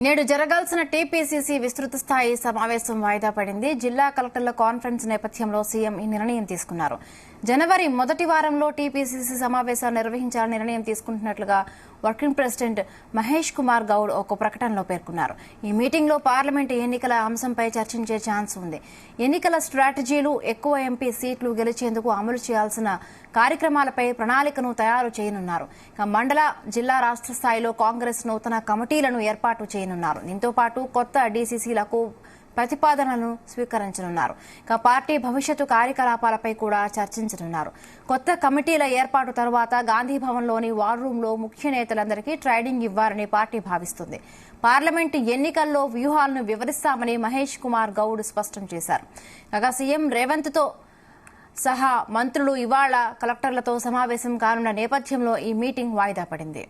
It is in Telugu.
నేడు జరగాల్సిన టీపీసీసీ విస్తృత స్థాయి సమావేశం వాయిదా పడింది. జిల్లా కలెక్టర్ల కాన్ఫరెన్స్ నేపథ్యంలో సీఎం ఈ నిర్ణయం తీసుకున్నారు. జనవరి మొదటి వారంలో టీపీసీసీ సమావేశాలు నిర్వహించాలని నిర్ణయం తీసుకుంటున్నట్లుగా వర్కింగ్ ప్రెసిడెంట్ మహేష్ కుమార్ గౌడ్ ఒక ప్రకటనలో పేర్కొన్నారు. ఈ మీటింగ్లో పార్లమెంటు ఎన్నికల అంశంపై చర్చించే ఛాన్స్ ఉంది. ఎన్నికల స్ట్రాటజీలు, ఎక్కువ ఎంపీ సీట్లు గెలిచేందుకు అమలు చేయాల్సిన కార్యక్రమాలపై ప్రణాళికను తయారు చేయనున్నారు. మండల, జిల్లా, రాష్ట్ర స్థాయిలో కాంగ్రెస్ నూతన కమిటీలను ఏర్పాటు చేయనున్నారు. దీంతో పాటు కొత్త డీసీసీలకు ప్రతిపాదనలను స్వీకరించనున్నారు. పార్టీ భవిష్యత్తు కార్యకలాపాలపై కూడా చర్చించనున్నారు. కొత్త కమిటీల ఏర్పాటు తర్వాత గాంధీభవన్లోని వార్ రూంలో ముఖ్య నేతలందరికీ ట్రైనింగ్ ఇవ్వాలని పార్టీ భావిస్తుంది. పార్లమెంటు ఎన్నికల్లో వ్యూహాలను వివరిస్తామని మహేష్ కుమార్ గౌడ్ స్పష్టం చేశారు. కాగా సీఎం రేవంత్తో సహా మంత్రులు ఇవాళ కలెక్టర్లతో సమావేశం కానున్న నేపథ్యంలో ఈ మీటింగ్ వాయిదా పడింది.